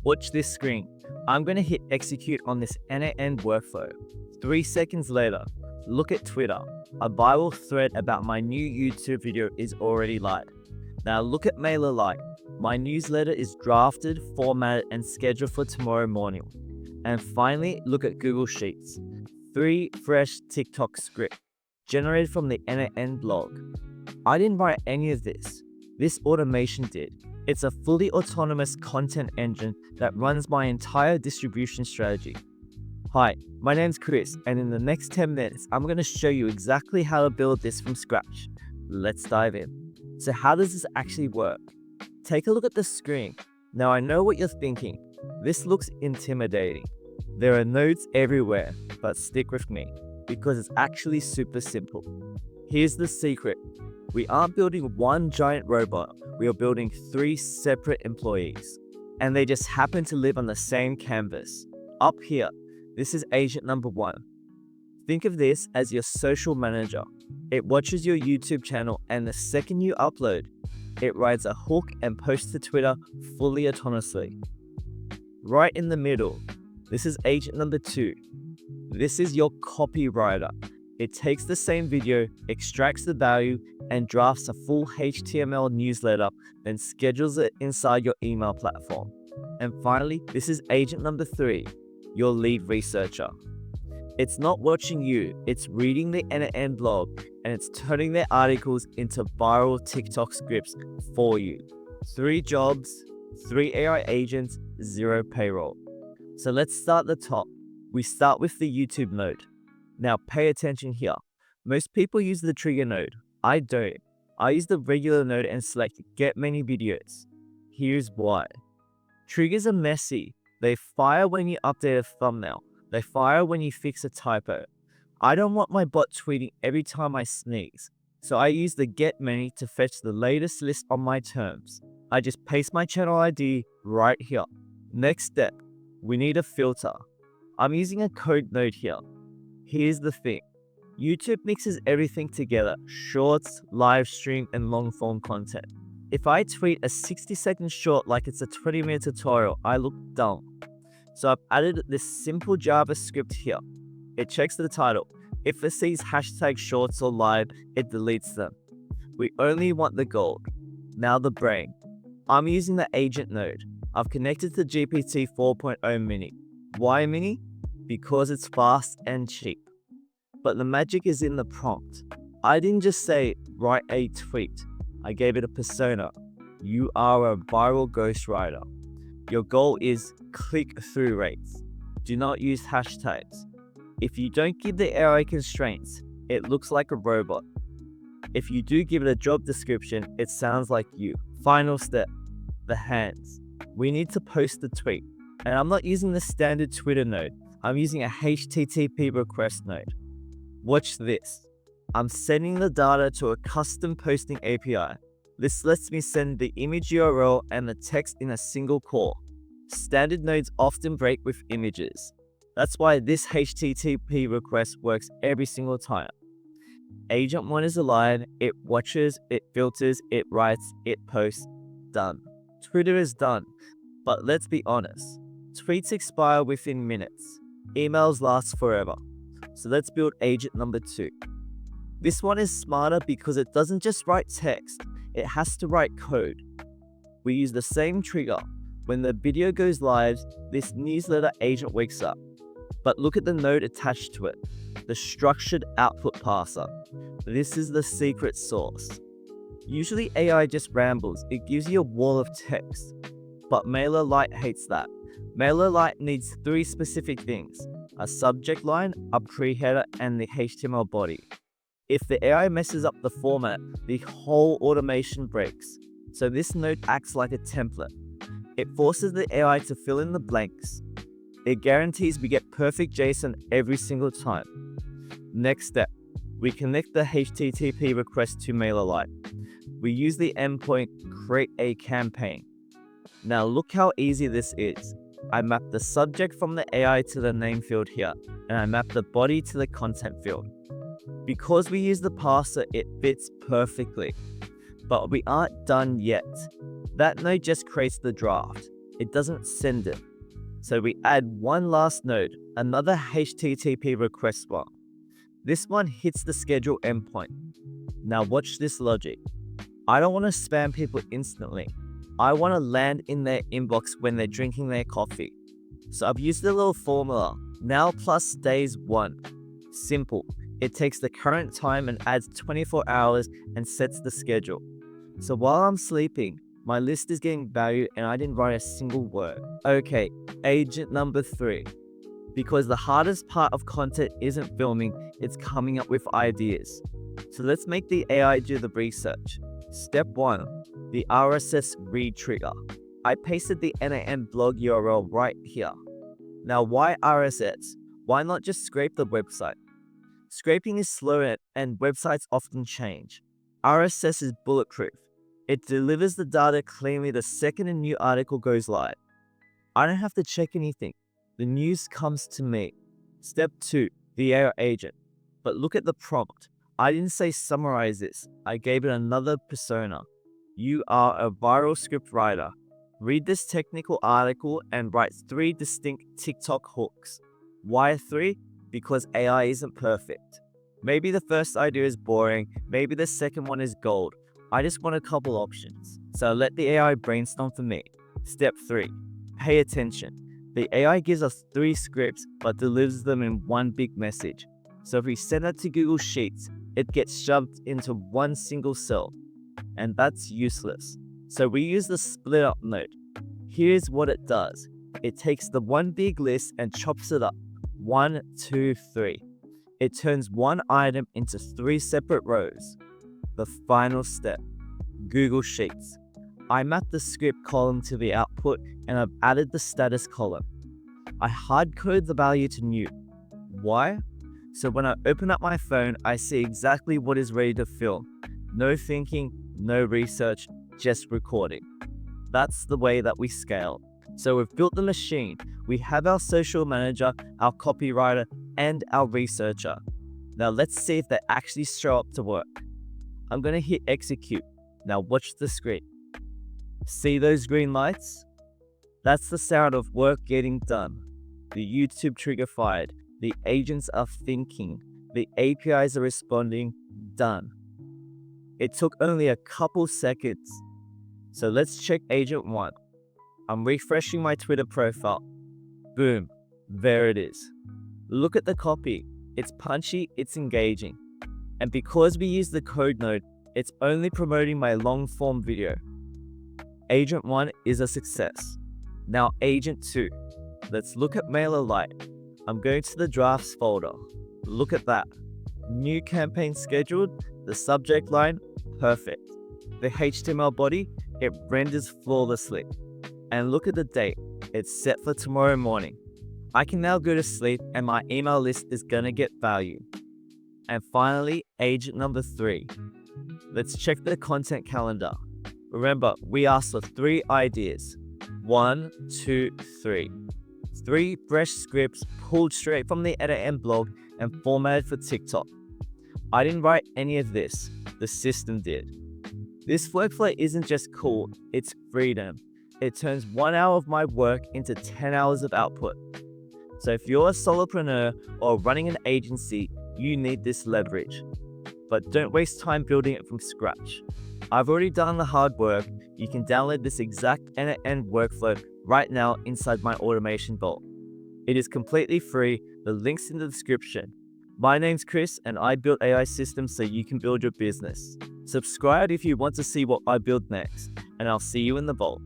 Watch this screen. I'm going to hit execute on this n8n workflow. 3 seconds later, look at Twitter. A viral thread about my new YouTube video is already live. Now look at MailerLite. My newsletter is drafted, formatted, and scheduled for tomorrow morning. And finally, look at Google Sheets. 3 fresh TikTok scripts generated from the n8n blog. I didn't write any of this. This automation did. It's a fully autonomous content engine that runs my entire distribution strategy. Hi, my name's Chris, and in the next 10 minutes, I'm going to show you exactly how to build this from scratch. Let's dive in. So how does this actually work? Take a look at the screen. Now I know what you're thinking. This looks intimidating. There are nodes everywhere, but stick with me, because it's actually super simple. Here's the secret. We aren't building one giant robot, we are building 3 separate employees. And they just happen to live on the same canvas. Up here, this is agent number 1. Think of this as your social manager. It watches your YouTube channel, and the second you upload, it writes a hook and posts to Twitter fully autonomously. Right in the middle, this is agent number 2. This is your copywriter. It takes the same video, extracts the value, and drafts a full HTML newsletter, then schedules it inside your email platform. And finally, this is agent number 3, your lead researcher. It's not watching you, it's reading the n8n blog, and it's turning their articles into viral TikTok scripts for you. 3 jobs, 3 AI agents, 0 payroll. So let's start at the top. We start with the YouTube node. Now pay attention here. Most people use the trigger node. I don't. I use the regular node and select get many videos. Here's why. Triggers are messy. They fire when you update a thumbnail. They fire when you fix a typo. I don't want my bot tweeting every time I sneeze. So I use the get many to fetch the latest list on my terms. I just paste my channel ID right here. Next step, we need a filter. I'm using a code node here. Here's the thing. YouTube mixes everything together, shorts, live stream, and long form content. If I tweet a 60-second short like it's a 20-minute tutorial, I look dumb. So I've added this simple JavaScript here. It checks the title. If it sees hashtag shorts or live, it deletes them. We only want the gold. Now the brain. I'm using the agent node. I've connected to GPT 4.0 Mini. Why Mini? Because it's fast and cheap. But the magic is in the prompt. I didn't just say, write a tweet. I gave it a persona. You are a viral ghostwriter. Your goal is click-through rates. Do not use hashtags. If you don't give the AI constraints, it looks like a robot. If you do give it a job description, it sounds like you. Final step, the hands. We need to post the tweet. And I'm not using the standard Twitter node. I'm using a HTTP request node. Watch this. I'm sending the data to a custom posting API. This lets me send the image URL and the text in a single call. Standard nodes often break with images. That's why this HTTP request works every single time. Agent 1 is aligned, it watches, it filters, it writes, it posts, done. Twitter is done, but let's be honest. Tweets expire within minutes. Emails last forever. So let's build agent number 2. This one is smarter because it doesn't just write text, it has to write code. We use the same trigger. When the video goes live, this newsletter agent wakes up. But look at the node attached to it, the structured output parser. This is the secret sauce. Usually AI just rambles, it gives you a wall of text. But MailerLite hates that. MailerLite needs 3 specific things: a subject line, a pre-header, and the HTML body. If the AI messes up the format, the whole automation breaks. So this node acts like a template. It forces the AI to fill in the blanks. It guarantees we get perfect JSON every single time. Next step, we connect the HTTP request to MailerLite. We use the endpoint create a campaign. Now look how easy this is. I map the subject from the AI to the name field here, and I map the body to the content field. Because we use the parser, it fits perfectly. But we aren't done yet. That node just creates the draft. it doesn't send it. So we add one last node, another HTTP request bar. This one hits the schedule endpoint. Now watch this logic. I don't want to spam people instantly. I want to land in their inbox when they're drinking their coffee. So I've used a little formula, now plus days 1. Simple. It takes the current time and adds 24 hours and sets the schedule. So while I'm sleeping, my list is getting value and I didn't write a single word. Okay, agent number 3. Because the hardest part of content isn't filming, it's coming up with ideas. So let's make the AI do the research. Step 1, the RSS read trigger. I pasted the n8n blog URL right here. Now why RSS? Why not just scrape the website? Scraping is slow and websites often change. RSS is bulletproof. It delivers the data cleanly the second a new article goes live. I don't have to check anything. The news comes to me. Step 2, the AI agent. But look at the prompt. I didn't say summarize this. I gave it another persona. You are a viral script writer. Read this technical article and write 3 distinct TikTok hooks. Why 3? Because AI isn't perfect. Maybe the first idea is boring, maybe the second one is gold. I just want a couple options. So let the AI brainstorm for me. Step 3, pay attention. The AI gives us 3 scripts but delivers them in one big message. So if we send it to Google Sheets, it gets shoved into one single cell. And that's useless. So we use the split up node. Here's what it does. It takes the one big list and chops it up. 1, 2, 3. It turns one item into 3 separate rows. The final step, Google Sheets. I mapped the script column to the output and I've added the status column. I hard-code the value to new. Why? So when I open up my phone, I see exactly what is ready to film. No thinking, no research, just recording. That's the way that we scale. So we've built the machine. We have our social manager, our copywriter, and our researcher. Now let's see if they actually show up to work. I'm going to hit execute. Now watch the screen. See those green lights? That's the sound of work getting done. The YouTube trigger fired. The agents are thinking. The APIs are responding. Done. It took only a couple seconds. So let's check agent 1. I'm refreshing my Twitter profile. Boom. There it is. Look at the copy. It's punchy, it's engaging. And because we use the code node, it's only promoting my long form video. Agent 1 is a success. Now agent 2. Let's look at MailerLite. I'm going to the drafts folder. Look at that. New campaign scheduled. The subject line, perfect. The HTML body, it renders flawlessly. And look at the date. It's set for tomorrow morning. I can now go to sleep and my email list is gonna get value. And finally, agent number 3. Let's check the content calendar. Remember, we asked for 3 ideas. 1, 2, 3. 3 fresh scripts pulled straight from the n8n blog and formatted for TikTok. I didn't write any of this, the system did. This workflow isn't just cool, it's freedom. It turns 1 hour of my work into 10 hours of output. So if you're a solopreneur or running an agency, you need this leverage. But don't waste time building it from scratch. I've already done the hard work. You can download this exact n8n workflow right now inside my automation vault. It is completely free, the link's in the description. My name's Chris and I build AI systems so you can build your business. Subscribe if you want to see what I build next, and I'll see you in the vault.